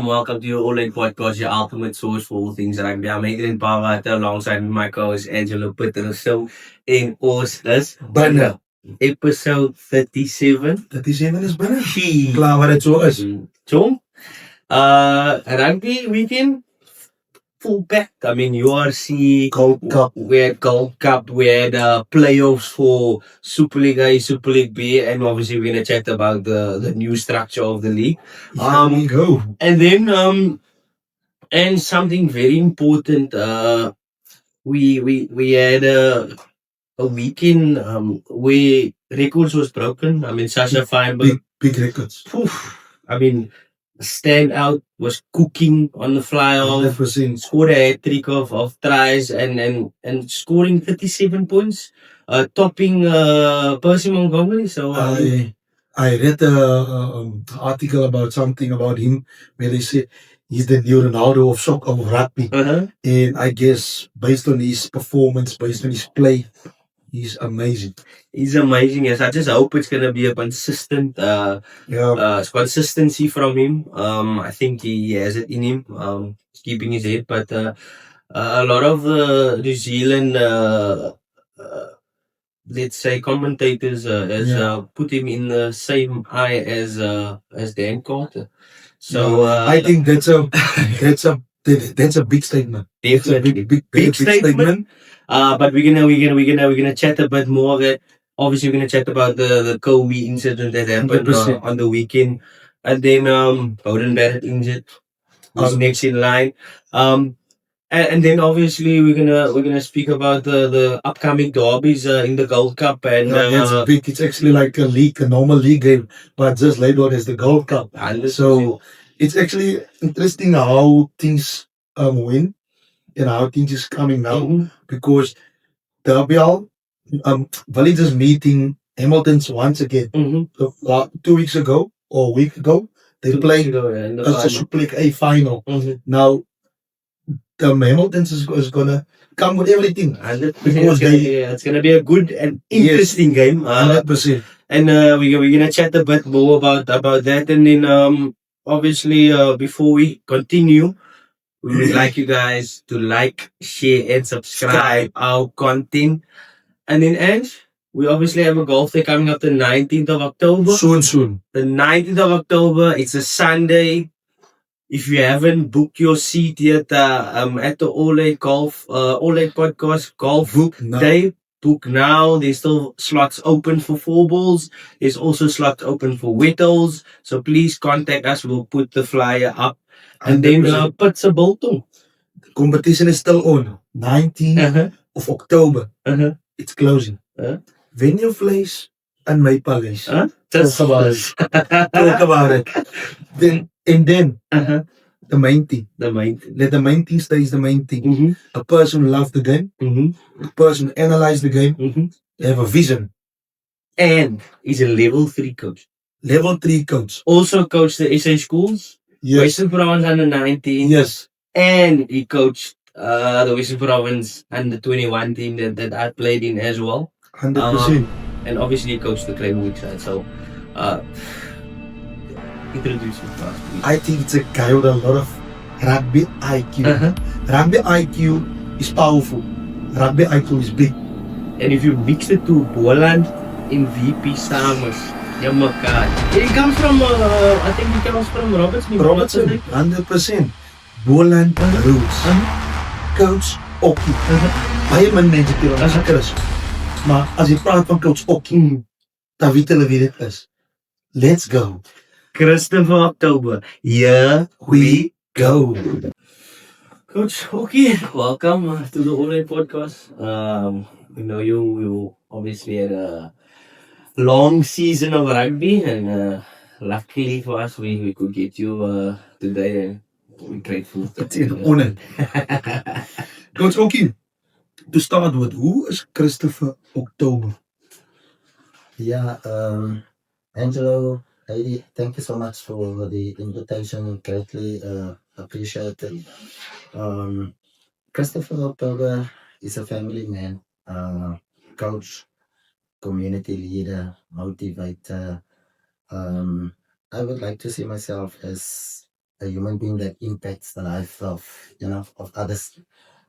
welcome to your All8 Podcast, your ultimate source for all things rugby. I'm Adrian Pavata alongside my co-host Angelo Pitter. So, in ons is binne. Episode 37. 37 is binne. Gee. Klaar wat dit so is. Jong, rugby weekend, full pack. I mean, URC, Gold Cup. we had Gold Cup, we had playoffs for Super League A, Super League B, and obviously we're going to chat about the new structure of the league. Go. And then, and something very important, we had a weekend where records was broken. I mean, Sasha Feinberg, Big records. I mean, standout was cooking on the fly off. 100%. Scored a hat-trick of tries and scoring 37 points, topping Percy Montgomery. So I read an article about something about him where they say he's the new Ronaldo of rugby. And I guess based on his performance, based on his play, he's amazing. He's amazing. Yes, I just hope it's gonna be a consistent consistency from him. I think he has it in him. He's keeping his head, but a lot of New Zealand let's say commentators has put him in the same eye as Dan Carter. So I think that's a big statement. Definitely Big statement. But we're gonna chat a bit more of it. Obviously, we're gonna chat about the Kobe incident that happened 100%. on the weekend, and then Bowden Barrett injured, who's next in line. And then obviously we're gonna speak about the upcoming derbies in the Gold Cup and It's big. It's actually like a normal league game, but just later on as the Gold Cup. 100%. So it's actually interesting how things win and how things is coming now because the WL villagers meeting Hamilton's once again. So, 2 weeks ago or a week ago they played a Super League A final. Now the Hamiltons is gonna come with everything. Because it's gonna be a good and interesting game. 100%. And we're gonna chat a bit more about that, and then obviously before we continue, we would like you guys to like, share, and subscribe our content. And then Ange, we obviously have a golf day coming up the 19th of October. Soon. The 19th of October, it's a Sunday. If you haven't booked your seat yet at the All8 Podcast Golf Day, book now. There's still slots open for 4 balls. There's also slots open for Whittles. So please contact us. We'll put the flyer up. And then Pits a Biltong. The competition is still on. 19th of October. It's closing. Venue Place and my Palace. Talk about it. Then the main thing. Let the main thing stay is the main thing. A person loves the game. A person analyze the game. They have a vision. And he's a level 3 coach. Level 3 coach. Also coached the SA schools. Yes. Western Province under 19. Yes. And he coached the Western Province under 21 team that I played in as well. 100%. And obviously he coached the Claymore side. So introduce him to us, please. I think it's a guy with a lot of rugby IQ. Rugby IQ is powerful. Rugby IQ is big. And if you mix the two, Boland in VP Summers, Yamaka. He comes from, I think he comes from Robertson. 100%. Boland Roots. Coach Okkie. Baie min mense hier aan die Chris. Maar as jy praat van Coach Okkie, dan weet hulle wie dit is. Let's go. Christopher October. Here we go. Coach Okkie, welcome to the All8 Podcast. We know you obviously had a long season of rugby, and luckily for us, we could get you today, and we're grateful. It's an honor. Coach Okkie, to start with, who is Christopher October? Yeah, Angelo, Heidi, thank you so much for the invitation. Greatly appreciated. Christopher October is a family man, coach, community leader, motivator. I would like to see myself as a human being that impacts the life of of others.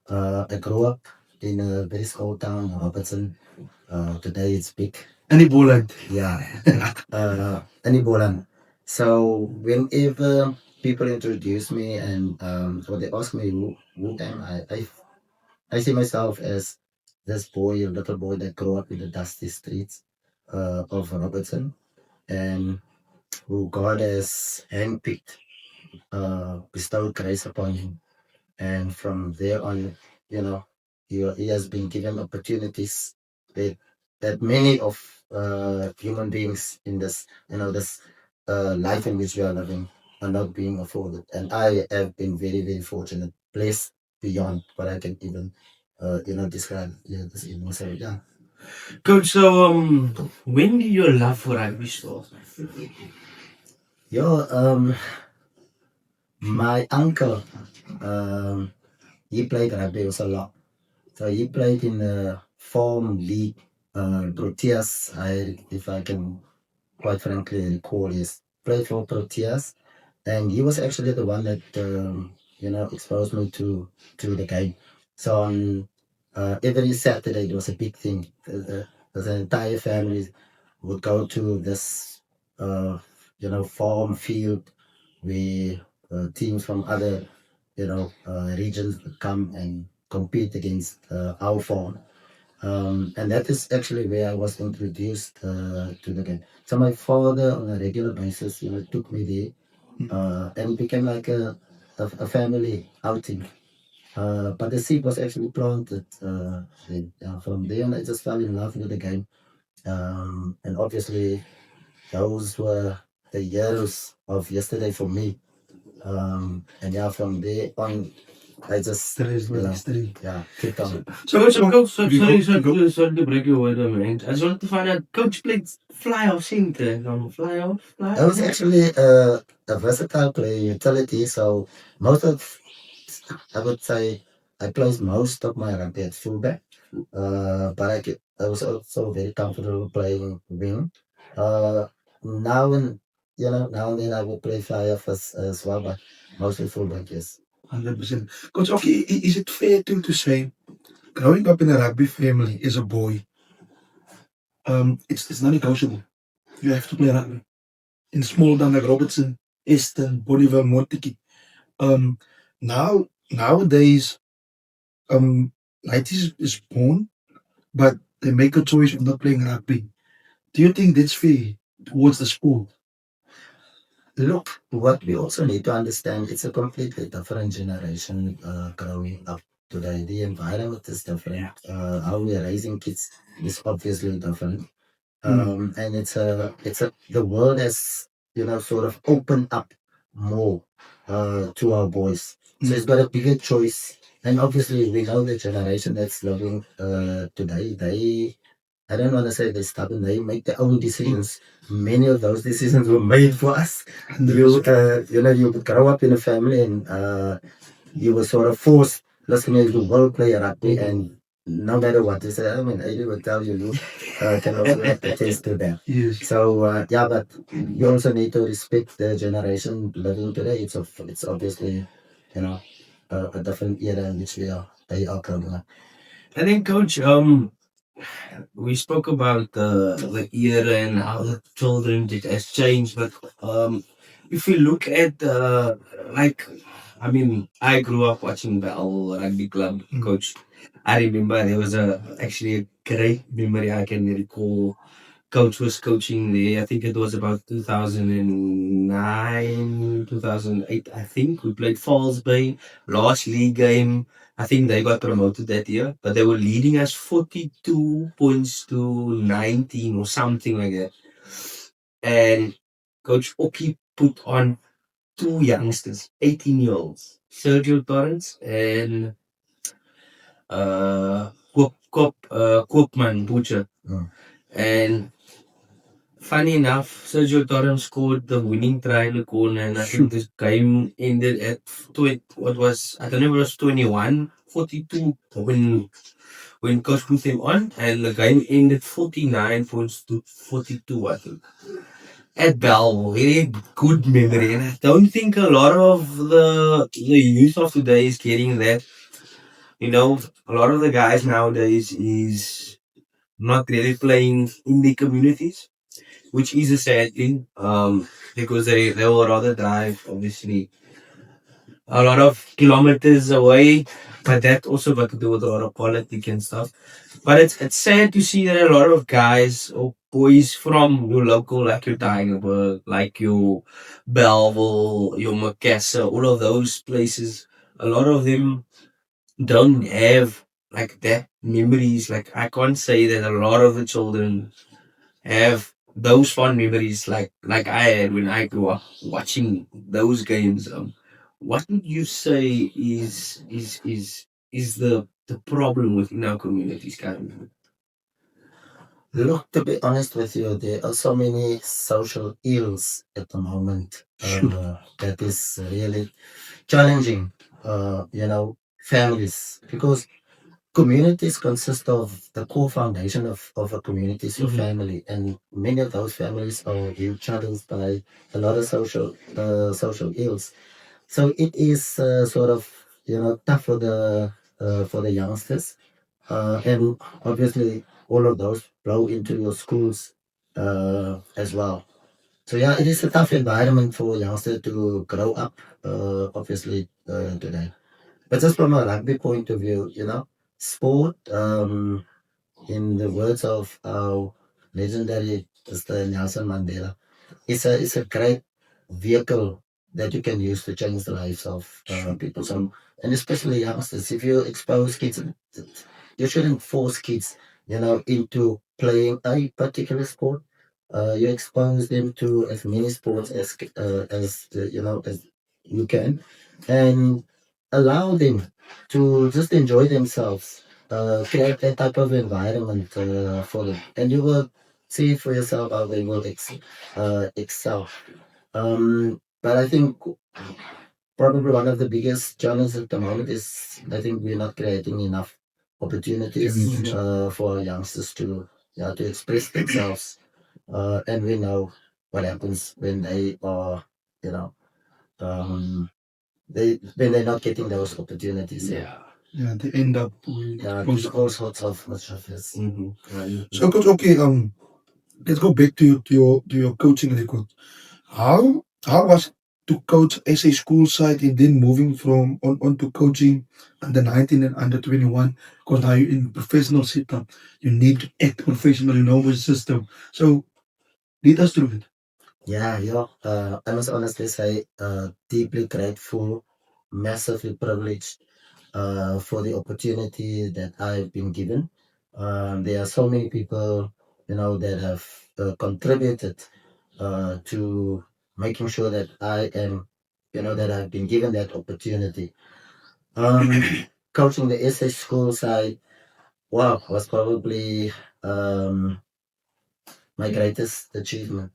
I grew up in a very small town, Robertson. Today it's big. Any bullet. Yeah. Anibolan. So whenever people introduce me and or they ask me who am I see myself as this boy, a little boy that grew up in the dusty streets of Robertson, and who God has handpicked, bestowed grace upon him. And from there on, you know, he has been given opportunities that many of human beings in this, this life in which we are living are not being afforded. And I have been very, very fortunate, blessed beyond what I can even, describe this evening. So yeah. Coach, so when did your love for rugby start? Yo, my uncle, um, he played rugby also a lot. So he played in the farm league, Proteas. If I can quite frankly recall, yes, played for Proteas, and he was actually the one that exposed me to the game. So on every Saturday it was a big thing. The entire family would go to this farm field where teams from other regions would come and compete against our farm. And that is actually where I was introduced to the game. So my father, on a regular basis, took me there, and it became like a family outing. But the seed was actually planted. From there on, I just fell in love with the game. And obviously, those were the years of yesterday for me. And yeah, from there on, I just History. kept on. Coach, sorry, Go. sorry to break your word, man. I just want to find out, Coach played fly off center. Fly off. I was actually a versatile player, utility. So most of, I would say, I played most of my rugby at fullback. But I was also very comfortable playing wing. Uh, now and now and then I will play fly off as well, but mostly fullback. Yes. 100%. Coach Okkie, is it fair to say, growing up in a rugby family as a boy, it's non negotiable. You have to play rugby. In small town like Robertson, Easton, Bonneville, Montague. Um, nowadays, 90s is born, but they make a choice of not playing rugby. Do you think that's fair towards the sport? Look, what we also need to understand, it's a completely different generation growing up today. The environment is different. How we are raising kids is obviously different. And the world has, sort of opened up more to our boys. So it's got a bigger choice. And obviously, we know the generation that's living today, I don't want to say they're stubborn, they make their own decisions. Many of those decisions were made for us. You would grow up in a family and you were sort of forced, listen, you will play rugby, and no matter what they say, I mean, I will tell you, you can also attest to that. Yes. So, but you also need to respect the generation living today. It's obviously, a different era in which they are growing up. And then, Coach, we spoke about the era and how the children did has changed, but if you look at I mean, I grew up watching the Al Rugby Club, Coach. I remember there was actually a great memory I can recall. Coach was coaching there. I think it was about 2009, 2008. I think we played Falls Bay, last league game. I think they got promoted that year, but they were leading us 42 points to 19 or something like that. And Coach Okkie put on two youngsters, 18-year-olds, Sergio Torrance and Koopman Butcher. And funny enough, Sergio Torrance scored the winning try in the corner, and I think this game ended at I don't know if it was 21-42 when Coach put him on, and the game ended 49 points to 42, I think. at Bell, very good memory, and I don't think a lot of the youth of today is getting that. You know, a lot of the guys nowadays is not really playing in the communities, which is a sad thing. Because they will rather drive obviously a lot of kilometers away, but that also got to do with a lot of politics and stuff. But it's sad to see that a lot of guys or boys from your local, like your Tigerberg, like your Belleville, your Macassar, all of those places, a lot of them don't have like that memories. Like I can't say that a lot of the children have those fond memories like I had when I grew up watching those games. What would you say is the problem within our communities currently? Look, to be honest with you, there are so many social ills at the moment that is really challenging, families, because communities consist of the core foundation of a community is your family, and many of those families are being challenged by a lot of social ills. So it is sort of tough for the youngsters, and obviously all of those flow into your schools as well. So yeah, it is a tough environment for youngsters to grow up, obviously today. But just from a rugby point of view, sport, in the words of our legendary Mr. Nelson Mandela, it's a great vehicle that you can use to change the lives of people. So, and especially youngsters, if you expose kids, you shouldn't force kids, into playing a particular sport. You expose them to as many sports as you can, and allow them to just enjoy themselves. Create that type of environment for them, and you will see for yourself how they will excel. But I think probably one of the biggest challenges at the moment is I think we're not creating enough opportunities for youngsters to express themselves. And we know what happens when they are, you know, um, when they're not getting those opportunities. Yeah. Yeah, they end up with All sorts of mischievous. So, Coach, okay, let's go back to your coaching record. How was to coach as a school side and then moving from on to coaching under 19 and under 21? Because now you're in professional setup, you need to act professional, you know the system. So lead us through it. Yeah. I must honestly say, deeply grateful, massively privileged for the opportunity that I've been given. There are so many people, that have contributed to making sure that I am, that I've been given that opportunity. Um, Coaching the SA school side, wow, was probably um, my greatest achievement,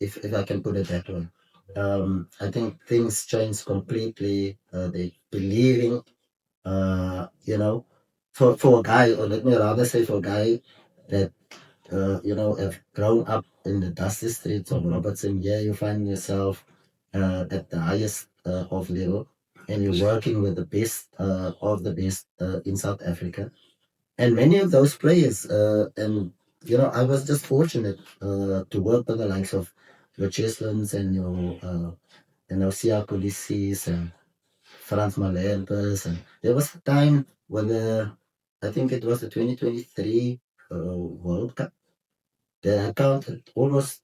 if I can put it that way. I think things changed completely. They believing, for a guy, or let me rather say for a guy that have grown up in the dusty streets of Robertson. Yeah, you find yourself at the highest of level, and you're working with the best of the best in South Africa. And many of those players, and I was just fortunate to work with the likes of your Cheslins and your Sia Policies and Frans Malherbes. And there was a time when I think it was the 2023 World Cup, that I counted almost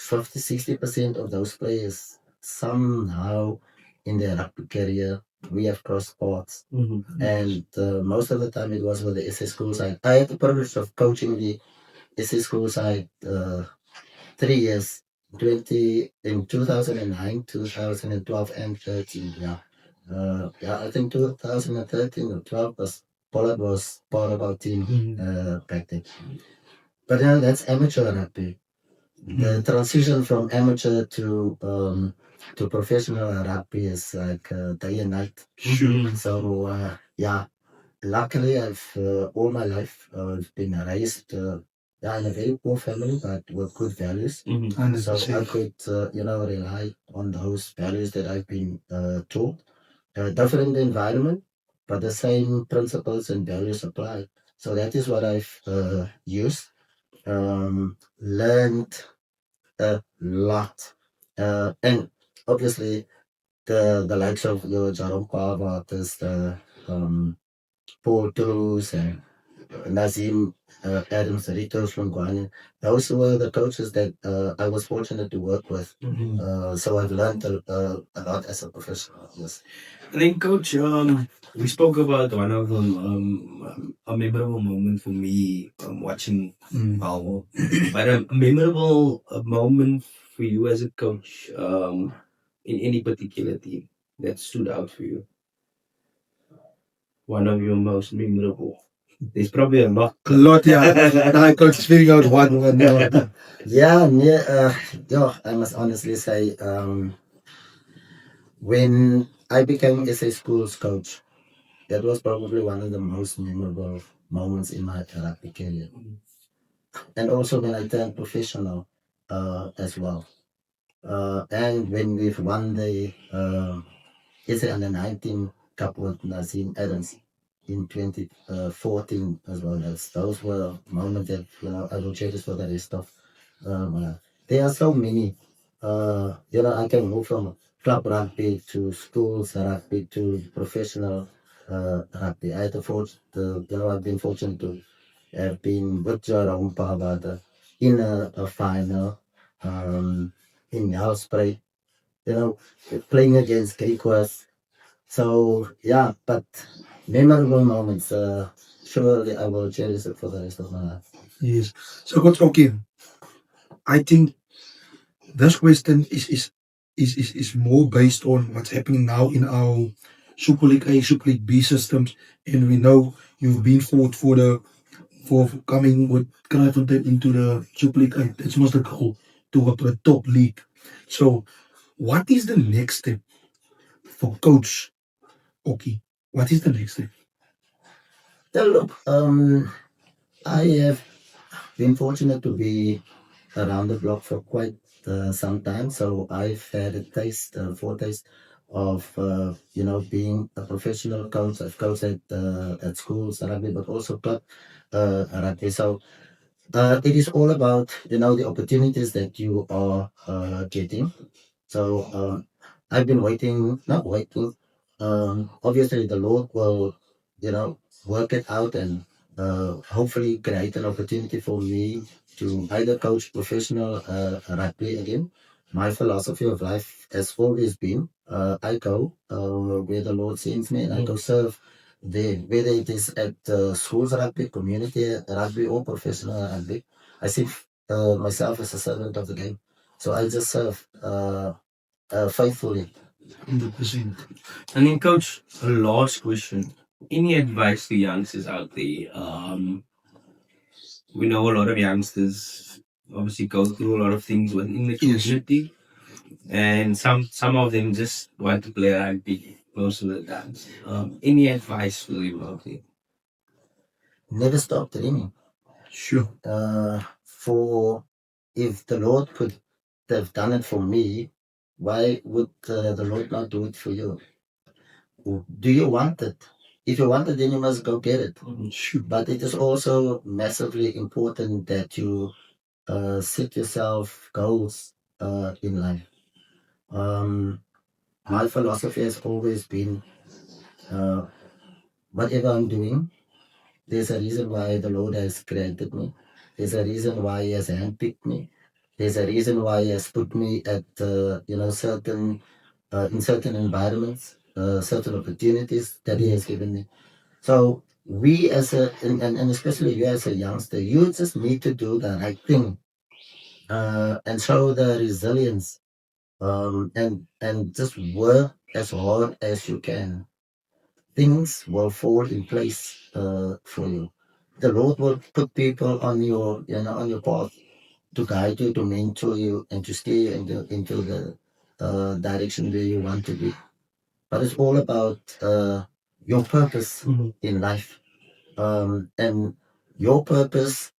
50-60% of those players somehow in their rugby career we have crossed paths. And most of the time it was with the SA school side. I had the privilege of coaching the SA school side 3 years, 2009, 2012, and 13. Yeah, I think 2013 or 12 Pollard was part of our team back then. But that's amateur rugby. The transition from amateur to professional rugby is like day and night. So luckily I've all my life I've been raised in a very poor family, but with good values. Mm-hmm. So I 100%. could, rely on those values that I've been taught. Different environment, but the same principles and values apply. So that is what I've used, learned a lot, and obviously the likes of your Jerome Pawatas, the Paul Cruz, and Nazim Adams, Rito Slungwane. Those were the coaches that I was fortunate to work with. So I've learned a lot as a professional. Yes. I think, Coach, we spoke about one of them, a memorable moment for me watching Power, but a memorable moment for you as a coach in any particular team that stood out for you. One of your most memorable. There's probably a lot. A lot, yeah. Now I coach figuring out one now. Yeah, I must honestly say, when I became SA Schools coach, that was probably one of the most memorable moments in my rugby career. And also when I turned professional as well. And when we've won the SA Under 19 Cup with Nazim Adams in 2014 as well. Those were moments that I will cherish for the rest of there are so many. I can move from club rugby to schools rugby to professional rugby. I had I've been fortunate to have been with Jerome Pavada in a final in Nelspruit, playing against Griquas. So, yeah, but memorable moments. Surely I will cherish it for the rest of my life. Yes. So, Coach Okkie, I think this question is more based on what's happening now in our Super League A, Super League B systems, and we know you've been fought for coming with Kraaifontein into the Super League A. That's was the goal to go to the top league. So, what is the next step for Coach Okkie? What is the next step? Now, look, I have been fortunate to be around the block for quite some time, so I've had a taste, foretaste of being a professional coach. I've coached at schools rugby, but also club rugby. So it is all about the opportunities that you are getting. So I've been waiting, not waiting. Obviously, the Lord will, work it out and hopefully create an opportunity for me to either coach professional rugby again. My philosophy of life has always been I go where the Lord sends me and I go serve there, whether it is at schools rugby, community rugby, or professional rugby. I see myself as a servant of the game. So I just serve faithfully. 100%. And then, Coach, a last question. Any advice to youngsters out there? We know a lot of youngsters obviously go through a lot of things within the Yes. community, and some of them just want to play rugby most of the times. Any advice for them out there? Never stop dreaming. Sure. For if the Lord could have done it for me, why would the Lord not do it for you? Do you want it? If you want it, then you must go get it. Sure. But it is also massively important that you set yourself goals in life. My philosophy has always been whatever I'm doing, there's a reason why the Lord has created me. There's a reason why He has handpicked me. There's a reason why He has put me at certain in certain environments, certain opportunities that He has given me. So we as and especially you as a youngster, you just need to do the right thing and show the resilience and just work as hard as you can. Things will fall in place for you. The Lord will put people on your path to guide you, to mentor you, and to steer you into the direction where you want to be. But it's all about your purpose in life, and your purpose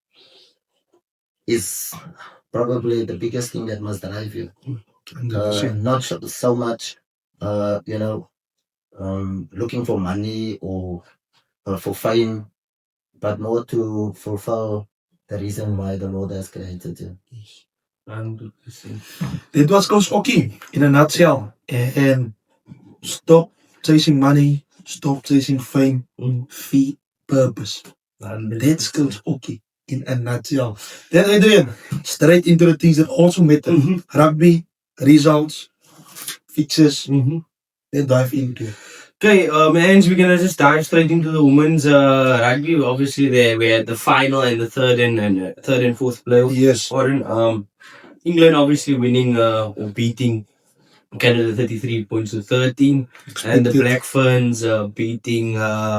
is probably the biggest thing that must drive you. 100%. Not so much, you know, looking for money or for fame, but more to fulfill the reason why the Lord has created you. 100%. Dit was Coach Okkie in a nutshell. And stop chasing money, stop chasing fame, feed purpose. That's Coach Okkie in a nutshell. Then Adrian, straight into the things that also matter. Rugby, results, fixes. Then dive into it. Okay, and we're gonna just dive straight into the women's rugby. Obviously, there we had the final and the third and fourth playoff. Yes. England obviously winning or beating Canada 33 points to 13, and the Expected. Black Ferns beating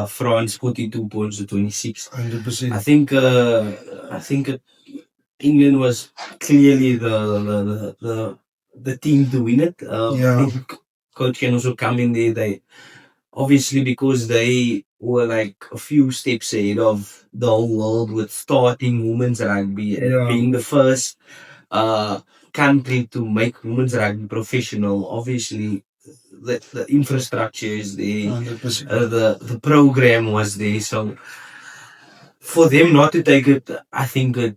France 42 points to 26. 100%. I think England was clearly the team to win it. Yeah. I think Coach can also come in there. They obviously, because they were like a few steps ahead of the whole world with starting women's rugby and Yeah. being the first country to make women's rugby professional. Obviously, the infrastructure is there, 100%. the program was there. So for them not to take it, I think it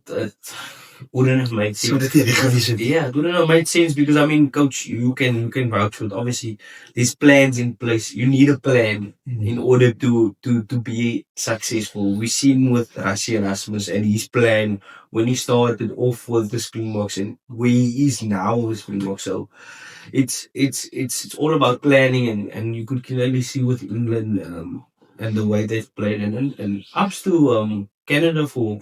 wouldn't have made So sense. that recognition. Yeah, it wouldn't have made sense because I mean, Coach, you can vouch for it. Obviously, there's plans in place. You need a plan in order to be successful. We've seen with Rassie Erasmus and his plan when he started off with the Springboks and where he is now with Springboks. So it's all about planning and you could clearly see with England and the way they've played and ups to Canada for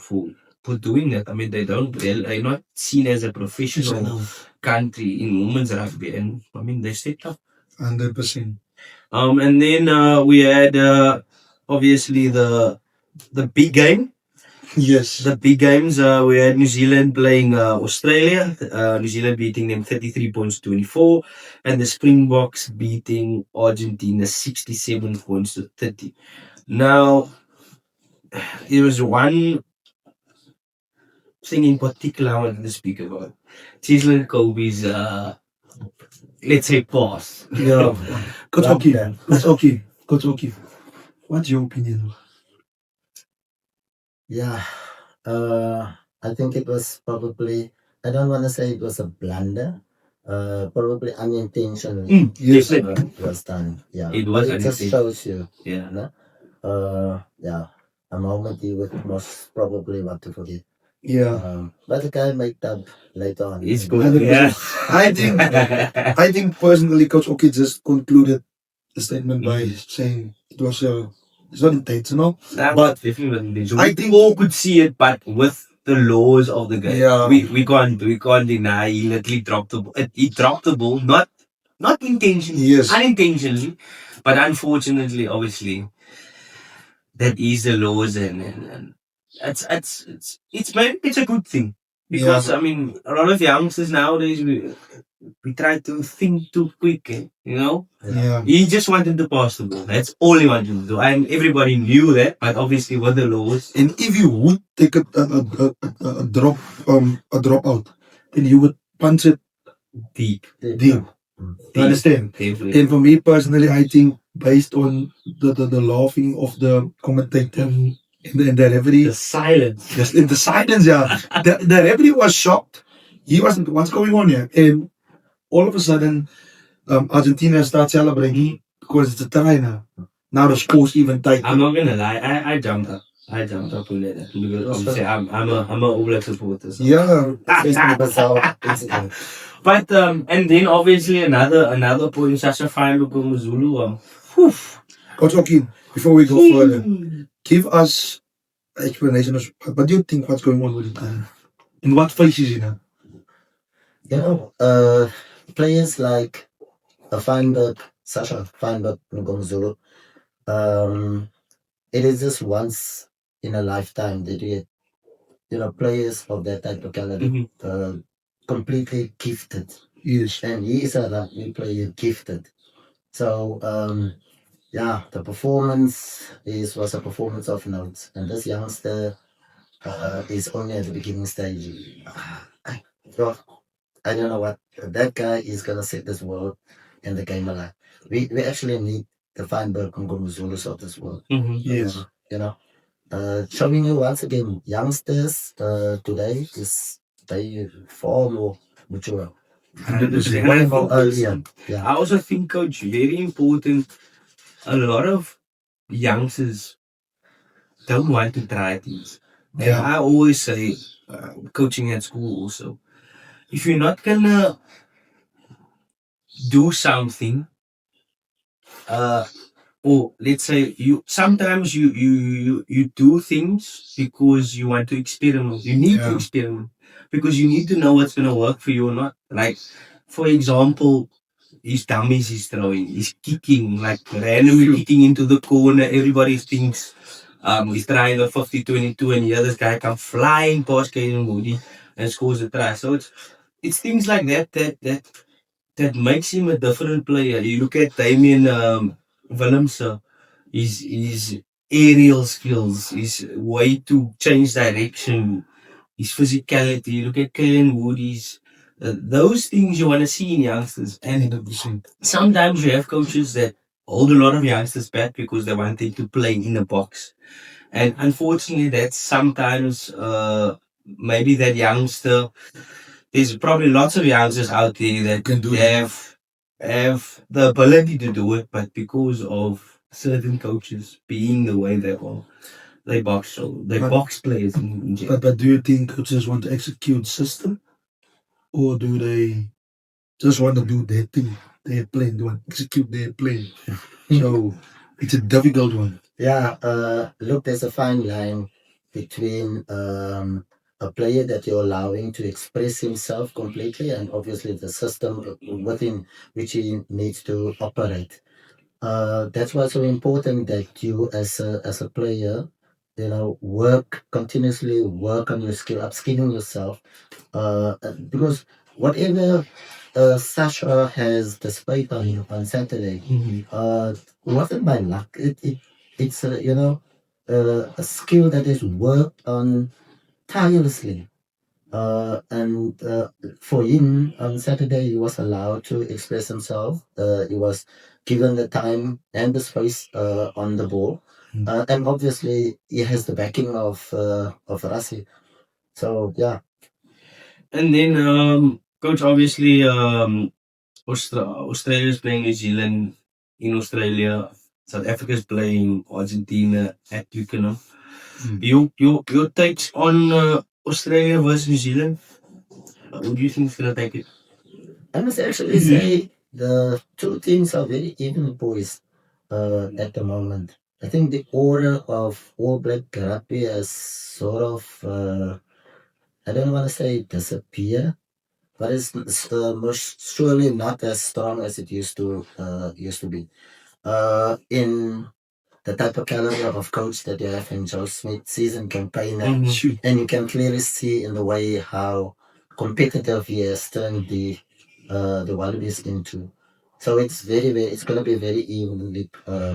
doing that. I mean, they're not seen as a professional country in women's rugby, and I mean they stepped up. 100%. And then we had obviously the big game. Yes. The big games. We had New Zealand playing Australia. New Zealand beating them 33 points to 24, and the Springboks beating Argentina 67 points to 30. Now, there was one thing in particular I wanted to speak about. Chisland Kobe's, let's say, pass. Yeah. Coach Love Okkie. that. Coach Okkie. What's your opinion? Yeah, I think it was probably, I don't want to say it was a blunder, probably unintentionally Yes. it was done. Yeah, It was but it just unintentional. shows you, Yeah. no? Yeah, a moment you would most probably want to forget. Yeah. But the guy made up later on. It's And- good. Yeah. I think personally, Coach Okkie just concluded the statement by saying it's not intentional. But definitely, I I think all could see it, but with the laws of the game, Yeah. we can't deny. He literally dropped the ball. He dropped the ball, not intentionally, Yes. unintentionally, but unfortunately, obviously, that is the laws, and it's a good thing because I mean, a lot of youngsters nowadays we try to think too quick, you know. Yeah. He just wanted to pass the ball. That's all he wanted to do, and everybody knew that. But obviously, with the laws, And if you would take a drop out, then you would punch it deep. deep. You understand? Definitely. And for me personally, I think based on the laughing of the commentator and the referee, The silence. just in the silence, yeah, the referee was shocked. He wasn't, what's going on here? And all of a sudden, Argentina starts celebrating because it's a tie now. Now the score's even tight. I'm not gonna lie. I jumped up. I jumped up when that because obviously I'm a All Black supporter. So. Yeah. It's a bizarre incident. But and then obviously another point. Sasha Fine Zulu. Coach Okkie, before we go further, give us an explanation of what do you think what's going on with the team? In what phase is it now? You know, players like Feinberg, Sasha Feinberg, Ngomzulu, it is just once in a lifetime that you get, you know, players of that type of caliber, completely gifted. Yes. And he is a rugby player gifted. So, yeah, the performance was a performance of note. And this youngster is only at the beginning stage. I, well, I don't know what that guy is gonna set this world and the game alive. We actually need the Feinberg Ngomuzulus of this world. Yes. You know, showing you once again, youngsters today is they far more mature. 100%. Way more earlier. Yeah. I also think, Coach, very important. A lot of youngsters don't want to try things. And Yeah. I always say, coaching at school also, if you're not gonna do something, or let's say you do things because you want to experiment. You need to Yeah. experiment because you need to know what's gonna work for you or not. Like, for example, his dummies he's throwing, he's kicking, like randomly kicking into the corner. Everybody thinks he's trying a 50-22 and the other guy come flying past Caden Moody and scores a try. So it's things like that makes him a different player. You look at Damien Willemse, his aerial skills, his way to change direction, his physicality. You look at Caden Woody's. Those things you want to see in youngsters. And 100%. sometimes you have coaches that hold a lot of youngsters back because they want them to play in a box. And unfortunately, that's sometimes maybe that youngster. There's probably lots of youngsters out there that Can do it. have the ability to do it, but because of certain coaches being the way they are, they But- box players in general. But do you think coaches want to execute system, or do they just want to do their thing, their plan, they want to execute their plan? So it's a difficult one. Yeah, look, there's a fine line between a player that you're allowing to express himself completely and obviously the system within which he needs to operate. That's why it's so important that you as a player, continuously work on your skill, upskilling yourself. Because whatever Sasha has displayed on Saturday, wasn't by luck. It's a skill that is worked on tirelessly. And for him on Saturday, he was allowed to express himself. He was given the time and the space on the ball, and obviously he has the backing of Rasi. So yeah, And then, coach, obviously, Australia's playing New Zealand in Australia. South Africa's playing Argentina at Twickenham. Your takes on Australia versus New Zealand? Who do you think is gonna take it? I must actually say the two teams are very even poised at the moment. I think the order of All Black Rugby has sort of, I don't want to say disappear, but it's most surely not as strong as it used to be. In the type of caliber of coach that you have in Joe Smith season campaign, and you can clearly see in the way how competitive he has turned the Wallabies into. So it's it's going to be very evenly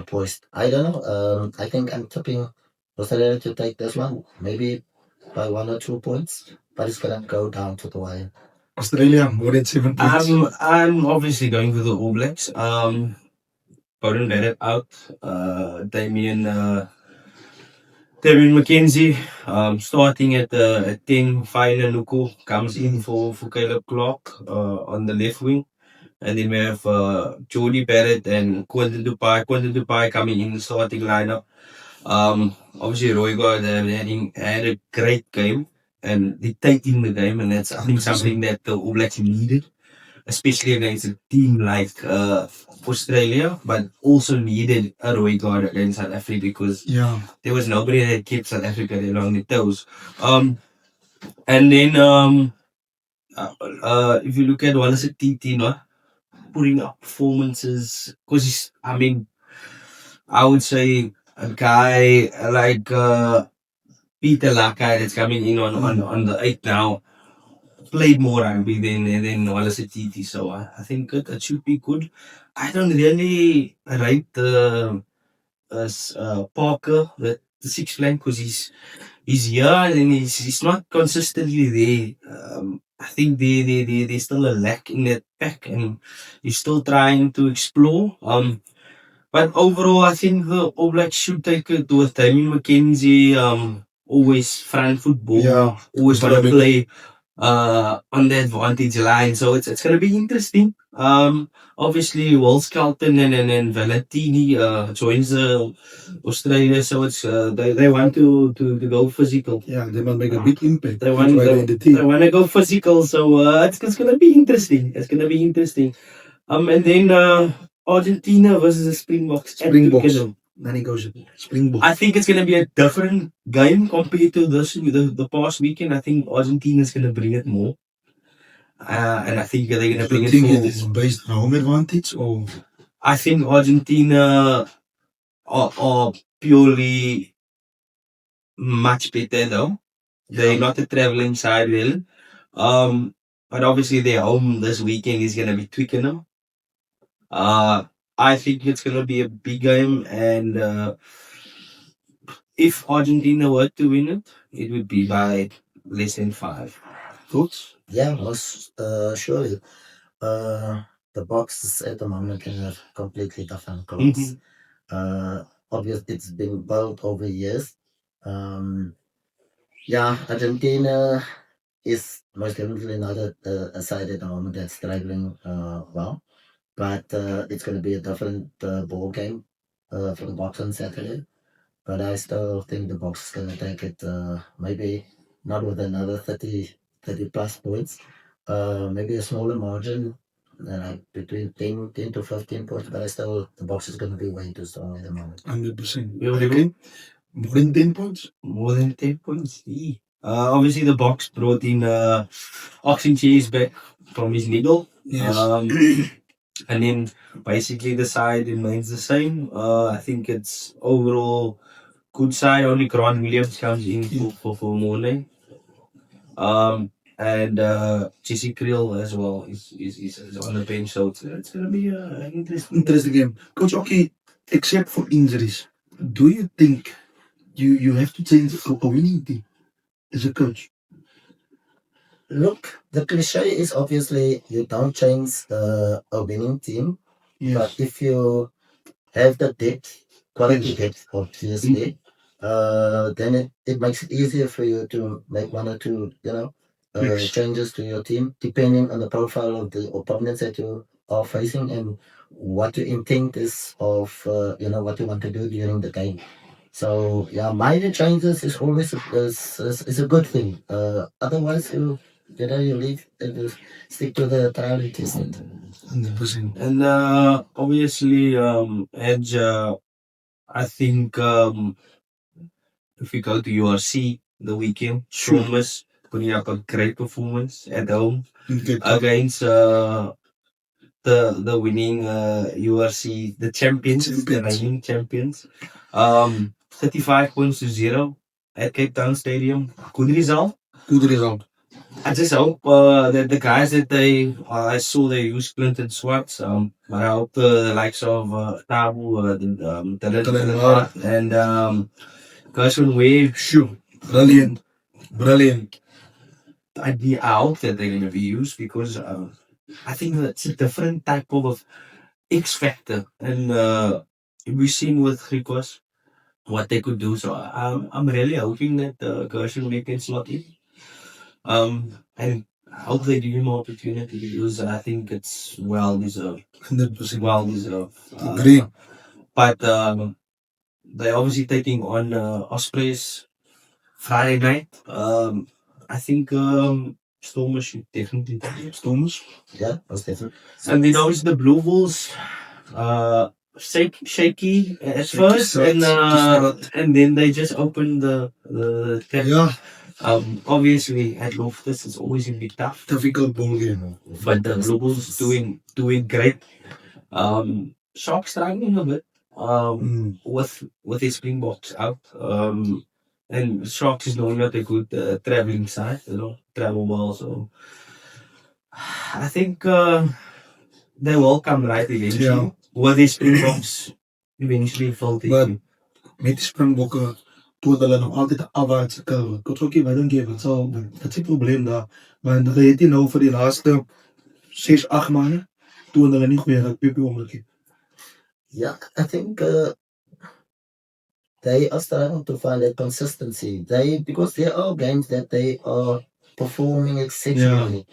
poised. I don't know. I think I'm tipping Australia to take this one, maybe by 1 or 2 points, but it's going to go down to the wire. Australia more than 7 points. I'm obviously going for the All Blacks. Bowden let it out. Damien McKenzie, starting at 10, Fina Nuku comes in for Caleb Clark on the left wing. And then we have Jody Barrett and Quentin Dupai. Quentin Dupai coming in the starting lineup. Obviously, Roy God had a great game and dictating the game, and that's I think something that the All Blacks needed, especially against a team like Australia, but also needed a Roy God against South Africa because Yeah. there was nobody that kept South Africa along the toes. And then if you look at Wallace TT, no, putting up performances, because I would say a guy like Peter Lakai that's coming in on the 8 now played more rugby than Wallace TT, so I think that should be good. I don't really rate the Parker, the sixth flank, because he's here and he's not consistently there. I think there's still a lack in that pack, and he's still trying to explore. But overall, I think the All Blacks should take it with Damien McKenzie. Always front football, Yeah. always want to play on the advantage line. So it's gonna be interesting. Obviously Will Skelton and Valentini joins Australia, so it's they want to go physical. Yeah, they must make a big impact. They want That's why they're in the team. they want to go physical, so it's gonna be interesting. It's gonna be interesting. And then Argentina versus the Springboks. at Springboks. Twickenham. Then he goes Springbok. I think it's gonna be a different game compared to the past weekend. I think Argentina's gonna bring it more. And I think they're going to Do bring you it think it for. is based on home advantage or I think Argentina are purely much better though. They're not a traveling side really. But obviously their home this weekend is going to be Twickenham. I think it's going to be a big game, and if Argentina were to win it, it would be by less than 5. thoughts? Yeah, most surely. The box is at the moment in a completely different class. Obviously, it's been built over years. Yeah, Argentina is most definitely not a side at the moment that's struggling well, but it's going to be a different ball game for the box on Saturday. But I still think the box is going to take it, maybe not with another 30 plus points, maybe a smaller margin, between 10 to 15 points, but I still, the box is going to be way too strong at the moment. 100%. You Again, more than 10 points? More than 10 points. Obviously, the box brought in oxen cheese back from his needle. Yes. And then basically the side remains the same. I think it's overall good side. Only Grant Williams comes in for morning. And Jesse Krill as well is on the bench. So it's going to be an Interesting game. Coach Okkie, except for injuries, do you think you have to change a winning team as a coach? Look, the cliche is obviously you don't change a winning team, but if you have the depth, quality depth, obviously, then it makes it easier for you to make one or two, changes to your team, depending on the profile of the opponents that you are facing and what your intent is of, what you want to do during the game. So yeah, minor changes is always is a good thing. Otherwise, you leave and you stick to the priorities. 100%. And obviously, Edge, I think if we go to URC the weekend, Thomas putting up a great performance at home against the winning URC, the champions, the reigning champions. 35 points to 0 at Cape Town Stadium. Good result. Good result. I just hope that the guys that I saw they use Clinton Swartz. But I hope the likes of Tabu, Dylan and Gershwin Wave, Brilliant. I hope that they're going to be used because I think that's a different type of X factor, and we've seen with Griquas what they could do. So I'm really hoping that Gershwin Wave can slot in. And I hope they give him more opportunity because I think it's well deserved. 100%. Well deserved. Agree. But they're obviously taking on Ospreys Friday night. I think Stormers should definitely take it. Stormers? Yeah, most definitely. And then obviously the Blue Bulls, shaky at first, and then they just opened the tap. Yeah. Obviously at Loftus it's always gonna be tough. Difficult ball game. But the Blue Bulls doing great. Sharks struggling a bit with his Springboks out. And Sharks is known not a good traveling side, travel well. So I think they will come right eventually. Yeah. With his Springboks eventually faulty. But met die Springbokke toe hulle nog altyd 'n afwaartse kurwe. Coach Okkie, I don't give it. So, dat is 'n probleem daar. Maar hulle het nie nou vir die laaste 6, 8 maande toe hulle nie goeie rugby op die oomblik nie. Yeah, I think they are starting to find that consistency. Because there are games that they are performing exceptionally.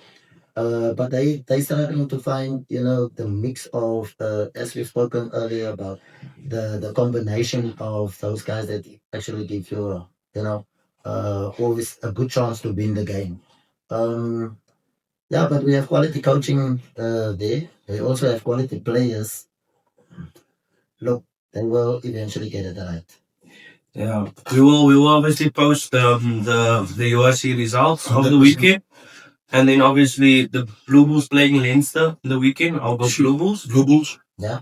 But they starting to find, the mix of, as we've spoken earlier about the combination of those guys that actually give you, always a good chance to win the game. Yeah, but we have quality coaching there. We also have quality players. Look, they will eventually get it right. Yeah, we will obviously post the USC results of the 100%. weekend, and then obviously the Blue Bulls playing Leinster the weekend. I'll go Blue Bulls Blue Bulls. Yeah,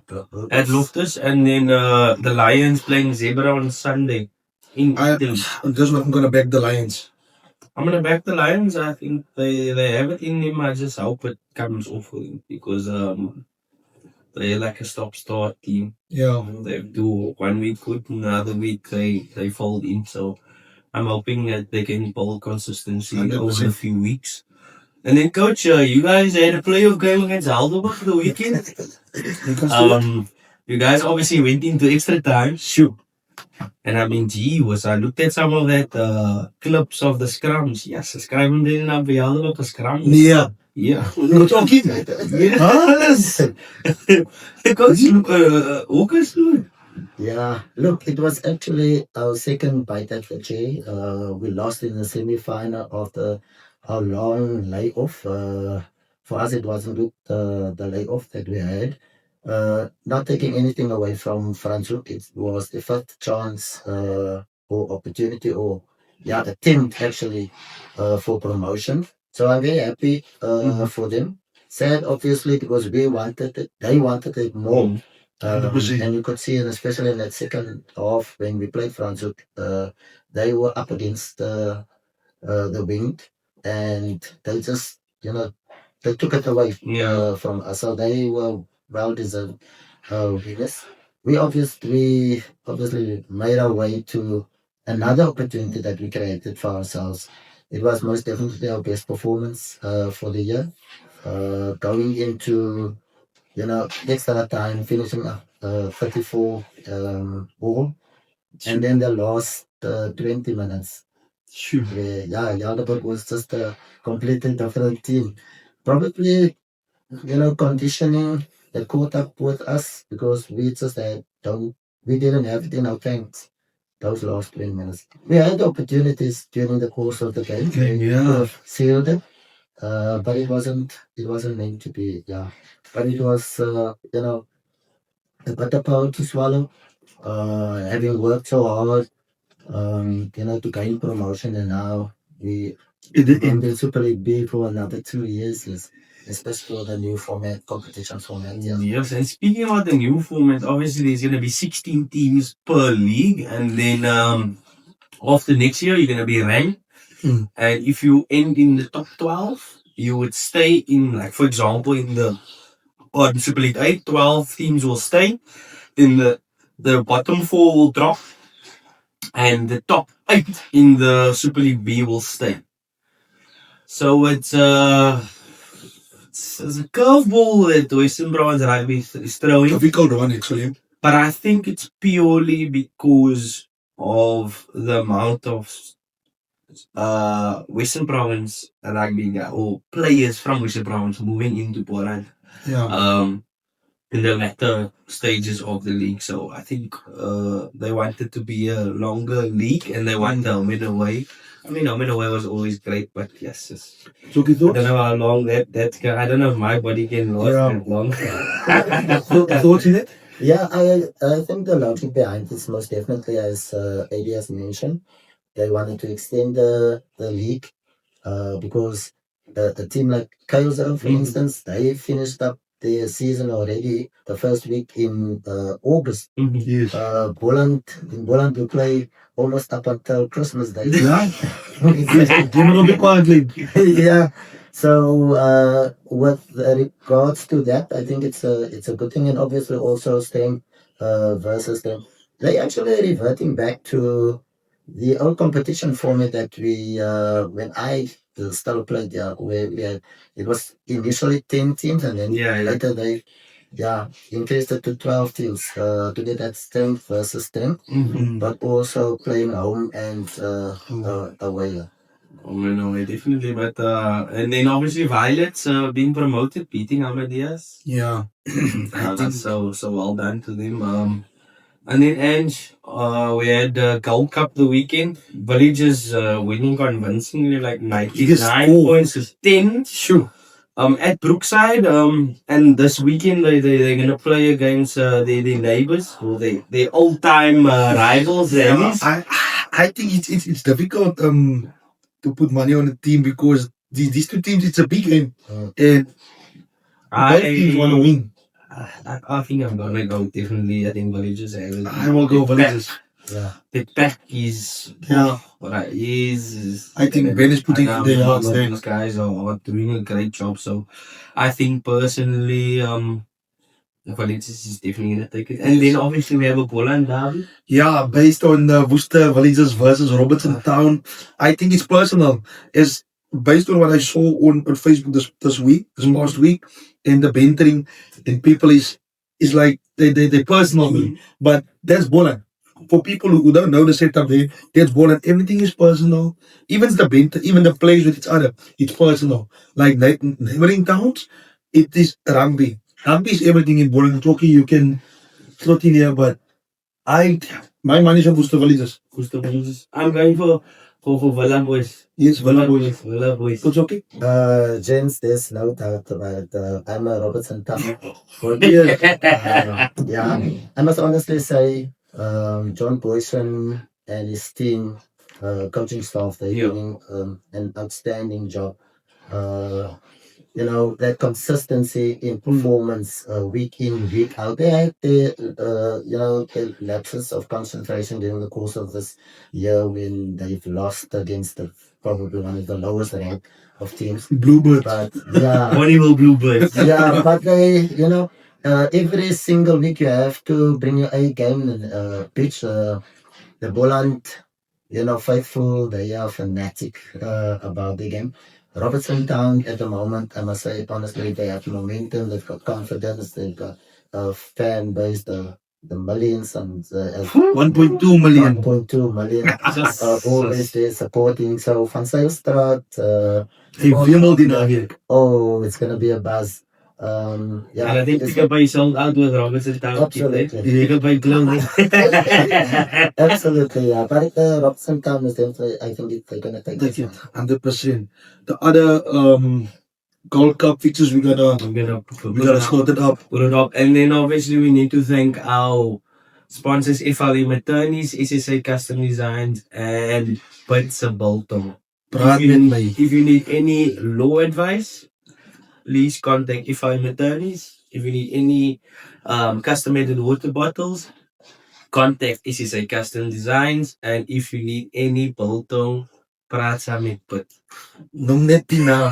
at Loftus, and then the Lions playing Zebra on Sunday in Italy. This one I'm gonna back the Lions. I'm gonna back the Lions. I think they have it in them. I just hope it comes off for them because they're like a stop-start team. Yeah. They do 1 week good, another week they fold in. So I'm hoping that they can build consistency 100%. over a few weeks. And then, Coach, you guys had a playoff game against Heidelberg for the weekend. You guys obviously went into extra time. Shoot. And I mean, I looked at some of that clips of the scrums. Yes, the scrum didn't have the other scrum. Yeah. Yeah. Coach Okkie. Yes. Coach, August. Yeah, look, it was actually our second bite at the cherry. We lost in the semi-final after a long layoff. For us, it wasn't good, the layoff that we had. Not taking anything away from Franschhoek, it was the first chance or opportunity or attempt actually for promotion. So I'm very happy for them. Sad, obviously, because we wanted it, they wanted it more. 100%. And you could see, especially in that second half when we played Franschhoek, they were up against the wind, and they just, they took it away from us. So they were well deserved winners. We obviously made our way to another opportunity that we created for ourselves. It was most definitely our best performance for the year. Going into extra time, finishing up 34 all, and then the last 20 minutes. Shoot. Heidelberg was just a completely different team. Probably, conditioning that caught up with us because we just we didn't have it in our tanks those last 20 minutes. We had opportunities during the course of the game. Okay, We yeah. could have sealed it, but it wasn't meant to be. Yeah, but it was a bitter pill to swallow. Having worked so hard, to gain promotion, and now we in the Super League B for another 2 years, yes, especially for the new format, competition format. Yeah. Yes, and speaking about the new format, obviously there's going to be 16 teams per league, and then after next year you're going to be ranked. And if you end in the top 12, you would stay in, like, for example, in the Super League 8, 12 teams will stay. Then the bottom 4 will drop, and the top 8 in the Super League B will stay. So it's a curveball that Western Province Rugby is throwing. Difficult one, actually. But I think it's purely because of the amount of Western Province Rugby or players from Western Province moving into Poland. Yeah. In the latter stages of the league. So I think they wanted to be a longer league, and they want the home and away. I mean, home and away was always great, but yes. So I don't know how long that's I don't know if my body can last that long. Thoughts in it? Yeah, I think the logic behind this most definitely, as AD has mentioned, they wanted to extend the league because a team like Kaiser, for instance, they finished up their season already the first week in August. Yes. Boland will play almost up until Christmas Day. Yeah. Yeah. So with regards to that, I think it's a good thing, and obviously also strength versus strength. They actually reverting back to The old competition format that we, when I still played, yeah, we had, it was initially 10 teams, and then Yeah, yeah. later they, yeah, increased it to 12 teams to get that strength versus strength, but also playing home and away. Oh, no, definitely. But and then obviously Violets being promoted, beating Amadeus. Yeah. I think That's so well done to them. And then Ange, we had the Gold Cup the weekend. Villages winning convincingly, like 99 score. points to 10. sure. At Brookside. And this weekend they're gonna play against their neighbors or their old time rivals. Yeah, Rallies. I think it's difficult to put money on a team because these two teams it's a big game and both teams want to win. I think I'm gonna go definitely. I think Villages. I will go Villages. Yeah. The pack is Yeah. what I is. I think Ben is putting in their hearts there. Those guys are doing a great job. So I think personally, Villages is definitely gonna take it. And then obviously we have a Boland derby. Yeah, based on Worcester Villages versus Robertson Town, I think it's personal. It's based on what I saw on Facebook this week, this past week, and the bantering and people is like they personal me. But that's Boland. For people who don't know the setup there, that's Boland. Everything is personal. Even the banter, even the plays with each other, it's personal. Like neighboring towns, it is rugby. Rugby is everything in Boland. Hockey you can slot in here, but my money is on Worcester Villages. I'm going for Villa Boys. Yes, Villa Boys. Villa Boys. Coach Okkie? James, there's no doubt about I'm a Robertson Town. Yeah, I must honestly say, John Boyson and his team, coaching staff, they're doing an outstanding job. That consistency in performance week in, week out. They had the lapses of concentration during the course of this year when they've lost against probably one of the lowest ranked of teams. Bluebirds. But yeah, Horrible Bluebirds. yeah, but they, every single week you have to bring your A game and pitch. The Boland, faithful, they are fanatic about the game. Robertson Town at the moment, I must say, honestly, they have momentum, they've got confidence, they've got a fan base, the millions and 1.2 million. 1.2 million always there supporting. So van Zyelstraat, oh, it's going to be a buzz. Yeah, and I think pick up by sold out with Robertson Town. Absolutely. Pick up by clothing. Absolutely, yeah. But Robertson Town is definitely, I think they're going to take That's it. it, 100%. The other Gold Cup fixtures we're gonna sort it up. Put it up. And then obviously we need to thank our sponsors, FLM Attorneys, SSA Custom Designs, and Bits Bolton. If you need any law advice, please contact FLM Attorneys. If you need any custom-made water bottles, contact SSA Custom Designs. And if you need any Bolton, praat saam met Pit. Noem net die naam.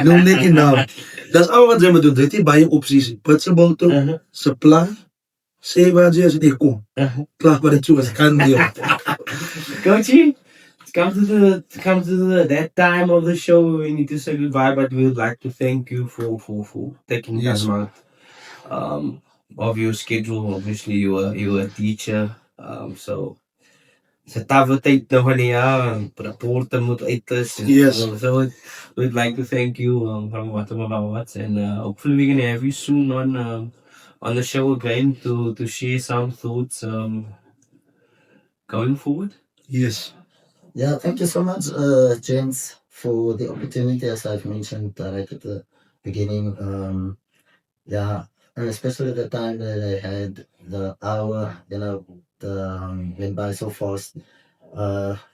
Noem net die naam. Dis al wat jy moet doen. Dit is baie opsies. Pittsable toe, supply, sê waar jy as dit kom. Klaar wat dit so as kan deel. Coachy, it's come to the that time of the show where we need to say goodbye, but we would like to thank you for taking time out of your schedule. Obviously, you were a teacher, so sa tawag na wanneer rapporten moet uit is. Yes. So we'd like to thank you from bottom of our hearts, and hopefully we can have you soon on the show again to share some thoughts going forward. Yes. Yeah, thank you so much, James, for the opportunity, as I've mentioned right at the beginning. Yeah, and especially the time that I had the hour, went by so fast.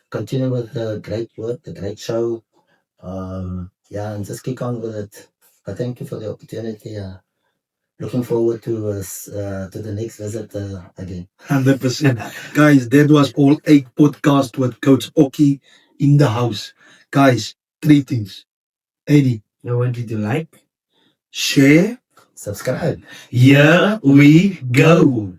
Continue with the great work, the great show. Yeah, and just kick on with it. But thank you for the opportunity. Looking forward to the next visit again. 100%. Guys, that was All8 Podcast with Coach Okkie in the house. Guys, 3 things. Eddie. I want you to like, share, Subscribe. here we go.